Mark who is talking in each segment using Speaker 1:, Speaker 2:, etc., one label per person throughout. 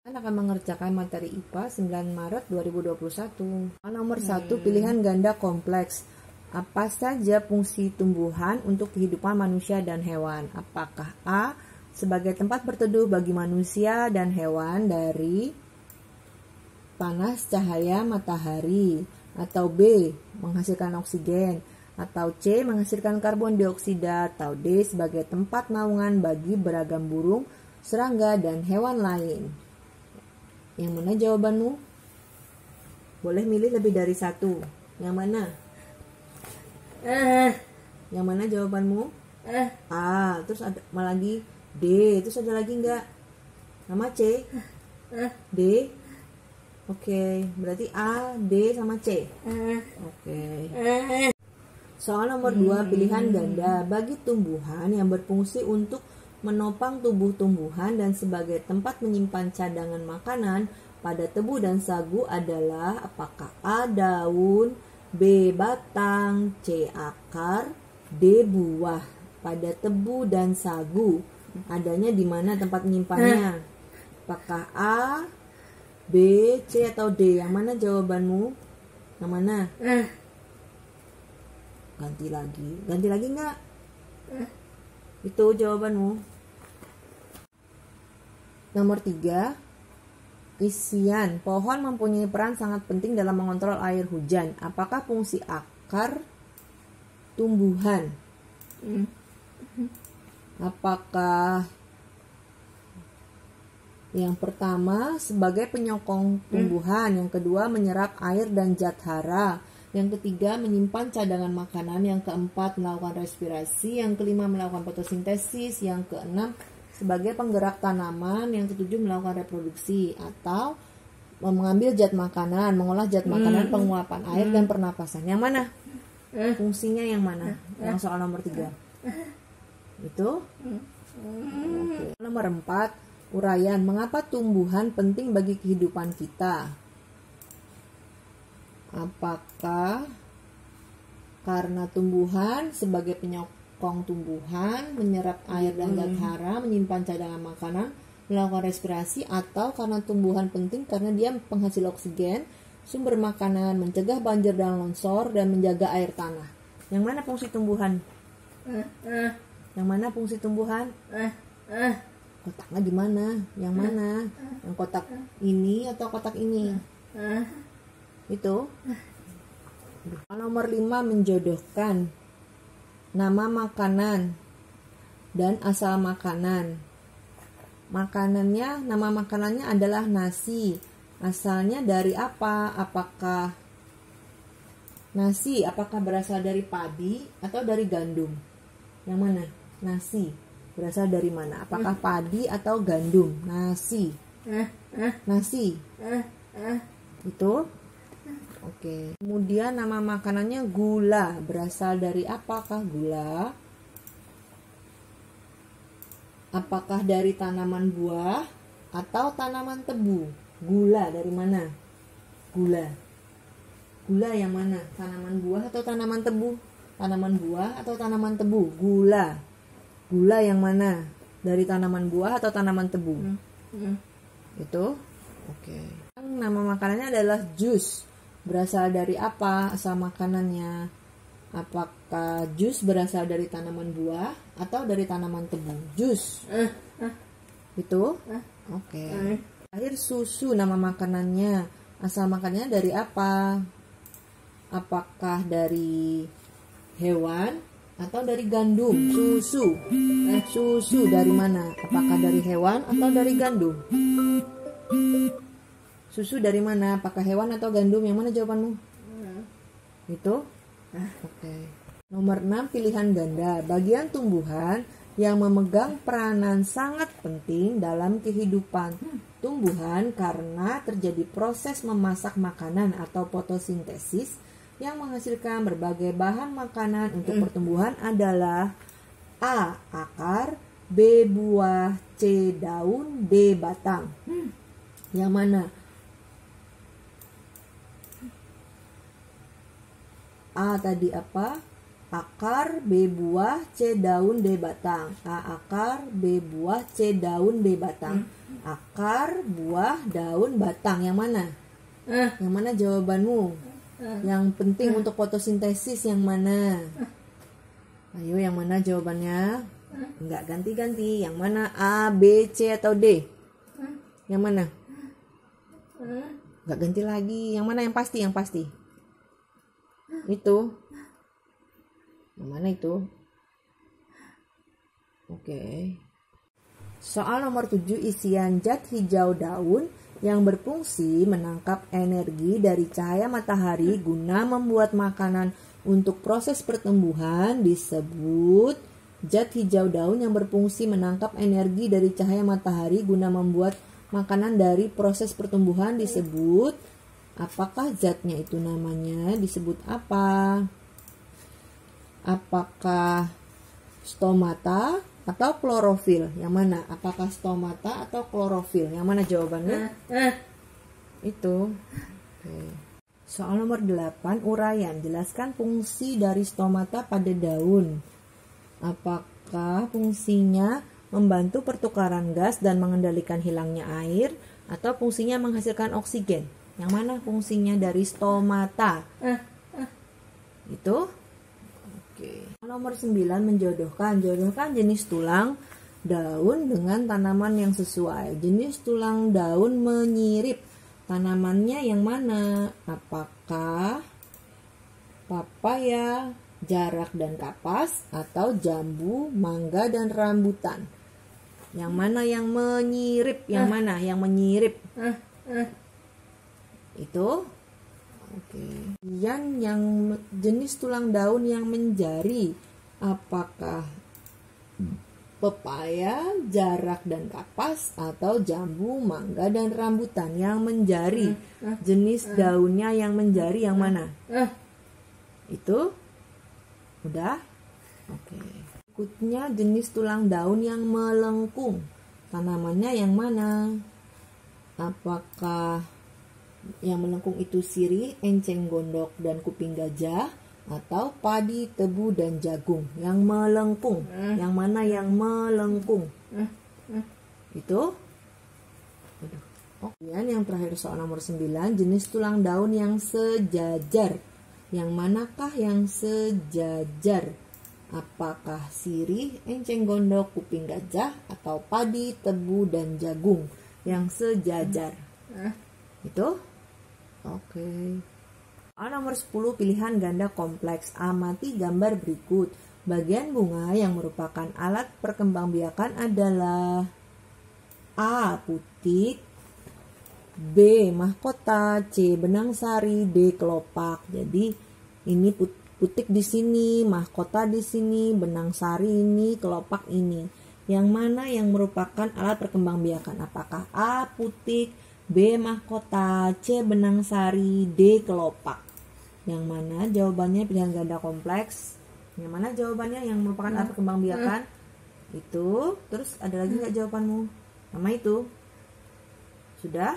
Speaker 1: Akan mengerjakan materi IPA 9 Maret 2021. Nomor 1, pilihan ganda kompleks. Apa saja fungsi tumbuhan untuk kehidupan manusia dan hewan? Apakah A. sebagai tempat berteduh bagi manusia dan hewan dari panas cahaya matahari, atau B. menghasilkan oksigen, atau C. menghasilkan karbon dioksida, atau D. sebagai tempat naungan bagi beragam burung, serangga, dan hewan lain? Yang mana jawabanmu? Boleh milih lebih dari satu. Yang mana? Yang mana jawabanmu? A. Terus ada lagi D. Terus ada lagi enggak? Nama C? D. Oke, berarti A, D, sama C. Oke. Soal nomor 2, pilihan ganda. Bagi tumbuhan yang berfungsi untuk menopang tubuh tumbuhan dan sebagai tempat menyimpan cadangan makanan pada tebu dan sagu adalah apakah A. daun, B. batang, C. akar, D. buah. Pada tebu dan sagu adanya di mana tempat menyimpannya? Apakah A, B, C, atau D? Yang mana jawabanmu? Yang mana? Ganti lagi nggak? Itu jawabanmu. Nomor 3, isian. Pohon mempunyai peran sangat penting dalam mengontrol air hujan. Apakah fungsi akar tumbuhan? Apakah yang pertama sebagai penyokong tumbuhan, yang kedua menyerap air dan zat hara, yang ketiga menyimpan cadangan makanan, yang keempat melakukan respirasi, yang kelima melakukan fotosintesis, yang keenam sebagai penggerak tanaman, yang ketujuh melakukan reproduksi, atau mengambil zat makanan, mengolah zat makanan, penguapan air, dan pernapasan? Yang mana? Fungsinya yang mana? Yang soal nomor 3 itu? Oke. Nomor 4, uraian. Mengapa tumbuhan penting bagi kehidupan kita? Apakah karena tumbuhan sebagai penyokong tumbuhan, menyerap air dan zat hara, menyimpan cadangan makanan, melakukan respirasi, atau karena tumbuhan penting karena dia penghasil oksigen, sumber makanan, mencegah banjir dan longsor, dan menjaga air tanah? Yang mana fungsi tumbuhan? Yang mana fungsi tumbuhan? Kotaknya di mana? Yang mana? Yang kotak ini atau kotak ini? Itu. Nomor 5, menjodohkan nama makanan dan asal makanan. Nama makanannya adalah nasi. Asalnya dari apa? Apakah nasi berasal dari padi atau dari gandum? Yang mana? Nasi berasal dari mana? Apakah padi atau gandum? Nasi. Itu. Oke. Kemudian nama makanannya gula. Berasal dari apakah gula? Apakah dari tanaman buah atau tanaman tebu? Gula dari mana? Gula yang mana? Tanaman buah atau tanaman tebu? Tanaman buah atau tanaman tebu? Gula yang mana? Dari tanaman buah atau tanaman tebu? Itu. Oke. Nama makanannya adalah jus. Berasal dari apa asal makanannya? Apakah jus berasal dari tanaman buah atau dari tanaman tebu? Jus. Itu. Oke. Air susu, nama makanannya. Asal makanannya dari apa? Apakah dari hewan atau dari gandum? Susu. Susu dari mana? Apakah dari hewan atau dari gandum? Susu dari mana? Apakah hewan atau gandum? Yang mana jawabanmu? Itu. Oke. Nomor 6, pilihan ganda. Bagian tumbuhan yang memegang peranan sangat penting dalam kehidupan tumbuhan karena terjadi proses memasak makanan atau fotosintesis yang menghasilkan berbagai bahan makanan untuk pertumbuhan adalah A. akar, B. buah, C. daun, D. batang. Yang mana? A tadi apa? akar, B buah, C daun, D batang. A akar, B buah, C daun, D batang. Akar, buah, daun, batang. Yang mana? Yang mana jawabanmu? Yang penting untuk fotosintesis yang mana? Ayo, yang mana jawabannya? Enggak, ganti-ganti. Yang mana? A, B, C atau D? Yang mana? Enggak, ganti lagi. Yang mana yang pasti? Yang pasti. Itu. Yang mana itu? Oke. Soal nomor 7, isian zat hijau daun yang berfungsi menangkap energi dari cahaya matahari guna membuat makanan untuk proses pertumbuhan disebut. Zat hijau daun yang berfungsi menangkap energi dari cahaya matahari guna membuat makanan dari proses pertumbuhan disebut. Apakah zatnya itu namanya disebut apa? Apakah stomata atau klorofil? Yang mana? Apakah stomata atau klorofil? Yang mana jawabannya? Itu. Oke. Soal nomor 8, uraian. Jelaskan fungsi dari stomata pada daun. Apakah fungsinya membantu pertukaran gas dan mengendalikan hilangnya air, atau fungsinya menghasilkan oksigen? Yang mana fungsinya dari stomata? Itu. Oke. Nomor 9, menjodohkan. Jodohkan jenis tulang daun dengan tanaman yang sesuai. Jenis tulang daun menyirip. Tanamannya yang mana? Apakah papaya, jarak dan kapas, atau jambu, mangga dan rambutan? Yang mana yang menyirip? Yang mana yang menyirip? Itu. Oke. Yang jenis tulang daun yang menjari, apakah pepaya, jarak dan kapas, atau jambu, mangga dan rambutan? Yang menjari. Jenis daunnya yang menjari yang mana? Itu. Udah? Oke. Berikutnya jenis tulang daun yang melengkung. Tanamannya yang mana? Apakah yang melengkung itu sirih, enceng gondok dan kuping gajah, atau padi, tebu dan jagung? Yang melengkung. Yang mana yang melengkung? Itu. Kemudian yang terakhir soal nomor 9, jenis tulang daun yang sejajar. Yang manakah yang sejajar? Apakah sirih, enceng gondok, kuping gajah, atau padi, tebu dan jagung? Yang sejajar. Itu. Oke. Soal nomor 10, pilihan ganda kompleks. Amati gambar berikut. Bagian bunga yang merupakan alat perkembangbiakan adalah A. putik, B. mahkota, C. benang sari, D. kelopak. Jadi ini putik di sini, mahkota di sini, benang sari ini, kelopak ini. Yang mana yang merupakan alat perkembangbiakan? Apakah A. putik, B. mahkota, C. benang sari, D. kelopak? Yang mana jawabannya pilihan ganda kompleks? Yang mana jawabannya yang merupakan alat perkembangbiakan? Itu. Terus ada lagi nggak jawabanmu? Nama itu. Sudah?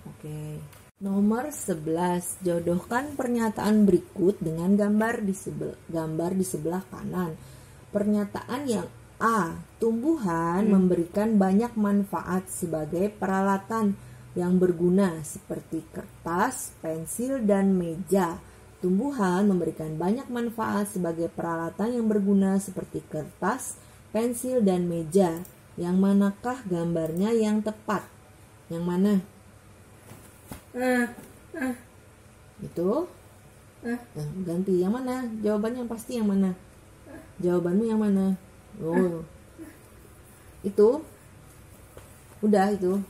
Speaker 1: Oke. Nomor 11. Jodohkan pernyataan berikut dengan gambar di sebelah kanan. Pernyataan yang A. Tumbuhan memberikan banyak manfaat sebagai peralatan yang berguna seperti kertas, pensil, dan meja. Tumbuhan memberikan banyak manfaat sebagai peralatan yang berguna seperti kertas, pensil, dan meja. Yang manakah gambarnya yang tepat? Yang mana? Itu. Ganti. Yang mana? Jawabannya yang pasti yang mana? Jawabanmu yang mana? Oh. Itu. Udah itu.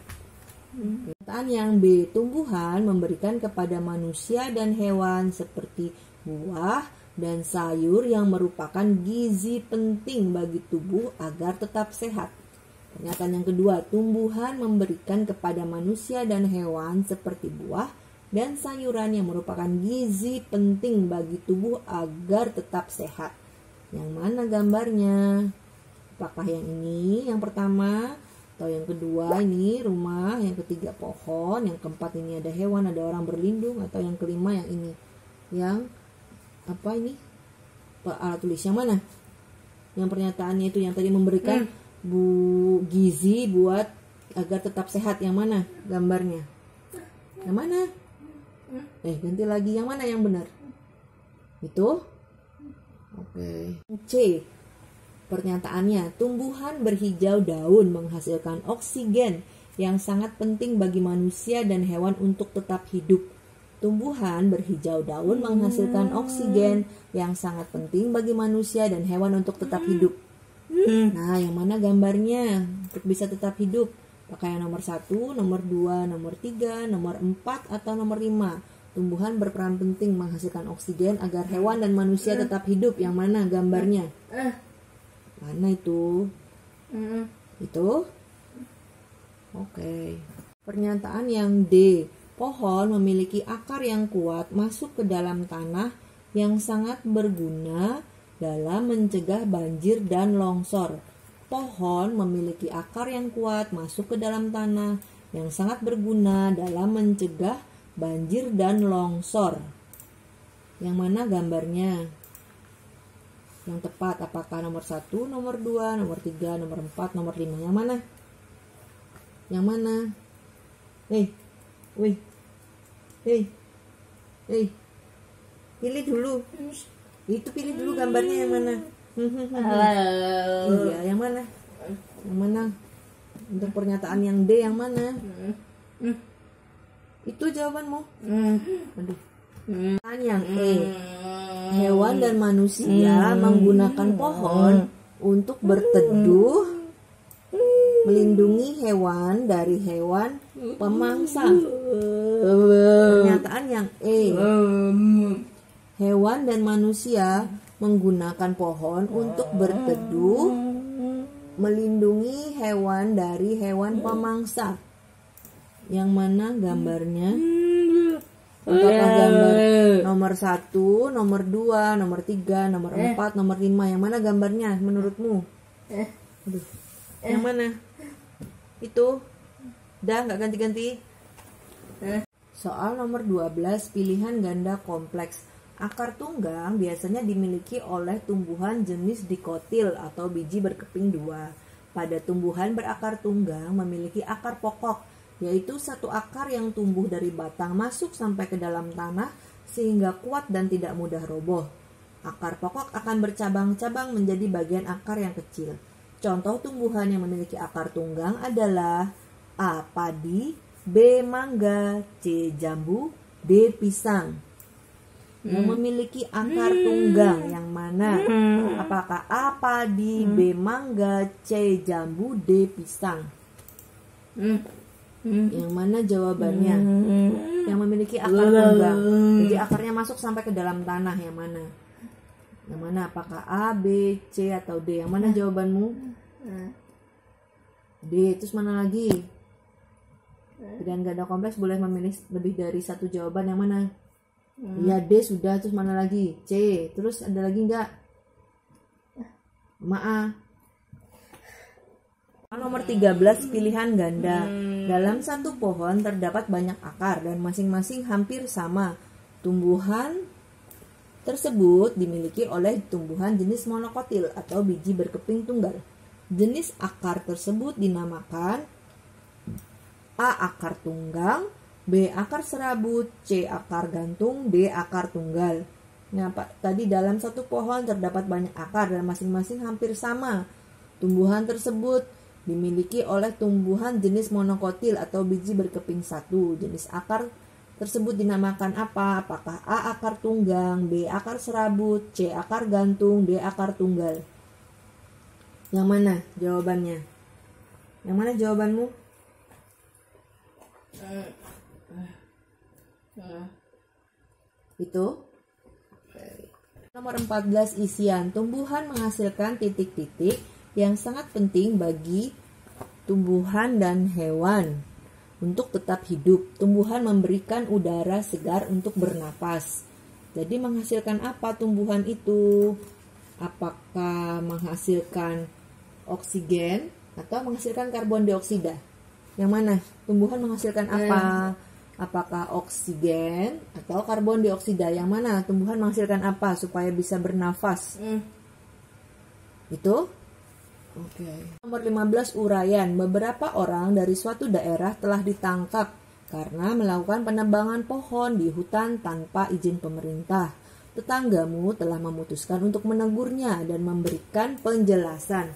Speaker 1: Perkataan yang B. Tumbuhan memberikan kepada manusia dan hewan seperti buah dan sayur yang merupakan gizi penting bagi tubuh agar tetap sehat. Pernyataan yang kedua, tumbuhan memberikan kepada manusia dan hewan seperti buah dan sayuran yang merupakan gizi penting bagi tubuh agar tetap sehat. Yang mana gambarnya? Apakah yang ini, yang pertama, atau yang kedua ini rumah, yang ketiga pohon, yang keempat ini ada hewan, ada orang berlindung, atau yang kelima yang ini? Yang apa ini? alat tulis. Yang mana? Yang pernyataannya itu yang tadi memberikan Bu gizi buat agar tetap sehat. Yang mana gambarnya? Yang mana? Ganti lagi. Yang mana yang benar? Itu. Oke. C. Pernyataannya, tumbuhan berhijau daun menghasilkan oksigen yang sangat penting bagi manusia dan hewan untuk tetap hidup. Tumbuhan berhijau daun menghasilkan oksigen yang sangat penting bagi manusia dan hewan untuk tetap hidup. Nah, yang mana gambarnya untuk bisa tetap hidup? Pakai yang nomor 1, nomor 2, nomor 3, nomor 4, atau nomor 5. Tumbuhan berperan penting menghasilkan oksigen agar hewan dan manusia tetap hidup. Yang mana gambarnya? Mana itu? Itu? Oke. Pernyataan yang D. Pohon memiliki akar yang kuat masuk ke dalam tanah yang sangat berguna dalam mencegah banjir dan longsor. Pohon memiliki akar yang kuat masuk ke dalam tanah yang sangat berguna dalam mencegah banjir dan longsor. Yang mana gambarnya? Yang tepat apakah nomor 1, nomor 2, nomor 3, nomor 4, nomor 5? Yang mana? Yang mana? Pilih dulu. Itu pilih dulu gambarnya yang mana? Iya, yang mana? Yang mana? Untuk pernyataan yang D yang mana? Itu jawabanmu. Aduh. Pertanyaan yang E. Hewan dan manusia menggunakan pohon untuk berteduh, melindungi hewan dari hewan pemangsa. Pernyataan yang E. Hewan dan manusia menggunakan pohon untuk berteduh, melindungi hewan dari hewan pemangsa. Yang mana gambarnya? Apakah gambar nomor 1, nomor 2, nomor 3, nomor 4, nomor 5? Yang mana gambarnya menurutmu? Aduh. Yang mana? Itu. Udah nggak ganti-ganti? Soal nomor 12, pilihan ganda kompleks. Akar tunggang biasanya dimiliki oleh tumbuhan jenis dikotil atau biji berkeping dua. Pada tumbuhan berakar tunggang memiliki akar pokok, yaitu satu akar yang tumbuh dari batang masuk sampai ke dalam tanah sehingga kuat dan tidak mudah roboh. Akar pokok akan bercabang-cabang menjadi bagian akar yang kecil. Contoh tumbuhan yang memiliki akar tunggang adalah A. Padi, B. Mangga, C. Jambu, D. Pisang. Yang memiliki akar tunggang yang mana? Apakah A. Padi, B. Mangga, C. Jambu, D. Pisang? Yang mana jawabannya? Yang memiliki akar tunggang. Jadi akarnya masuk sampai ke dalam tanah. Yang mana? Yang mana? Apakah A, B, C, atau D? Yang mana jawabanmu? D. Terus mana lagi? Dan ganda kompleks boleh memilih lebih dari satu jawaban. Yang mana? Iya, D sudah. Terus mana lagi? C. Terus ada lagi enggak? A. Nomor 13, pilihan ganda. Dalam satu pohon terdapat banyak akar dan masing-masing hampir sama. Tumbuhan tersebut dimiliki oleh tumbuhan jenis monokotil atau biji berkeping tunggal. Jenis akar tersebut dinamakan A. Akar tunggang, B. Akar serabut, C. Akar gantung, D. Akar tunggal. Nah, tadi dalam satu pohon terdapat banyak akar dan masing-masing hampir sama. Tumbuhan tersebut dimiliki oleh tumbuhan jenis monokotil atau biji berkeping satu. Jenis akar tersebut dinamakan apa? Apakah A. Akar tunggang, B. Akar serabut, C. Akar gantung, D. Akar tunggal? Yang mana jawabannya? Yang mana jawabanmu? Itu. Nomor 14, isian. Tumbuhan menghasilkan titik-titik yang sangat penting bagi tumbuhan dan hewan untuk tetap hidup. Tumbuhan memberikan udara segar untuk bernapas. Jadi menghasilkan apa tumbuhan itu? Apakah menghasilkan oksigen atau menghasilkan karbon dioksida? Yang mana? Tumbuhan menghasilkan apa? Apakah oksigen atau karbon dioksida? Yang mana? Tumbuhan menghasilkan apa supaya bisa bernafas? Itu? Oke. Nomor 15 uraian. Beberapa orang dari suatu daerah telah ditangkap karena melakukan penebangan pohon di hutan tanpa izin pemerintah. Tetanggamu telah memutuskan untuk menegurnya dan memberikan penjelasan.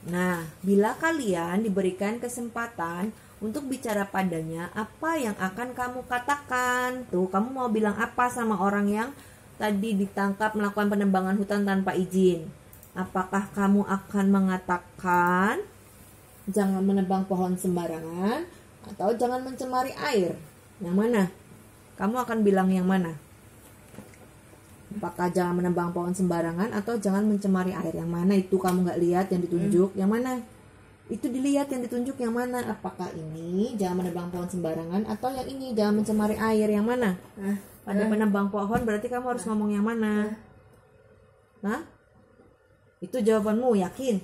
Speaker 1: Nah, bila kalian diberikan kesempatan untuk bicara padanya, apa yang akan kamu katakan? Tuh, kamu mau bilang apa sama orang yang tadi ditangkap melakukan penebangan hutan tanpa izin? Apakah kamu akan mengatakan jangan menebang pohon sembarangan atau jangan mencemari air? Yang mana? Kamu akan bilang yang mana? Apakah jangan menebang pohon sembarangan atau jangan mencemari air? Yang mana itu kamu nggak lihat yang ditunjuk? Yang mana? Itu dilihat yang ditunjuk yang mana? Apakah ini jangan menebang pohon sembarangan atau yang ini jangan mencemari air? Yang mana? Pada penebang pohon berarti kamu harus ngomong yang mana? Hah? Itu jawabanmu, yakin?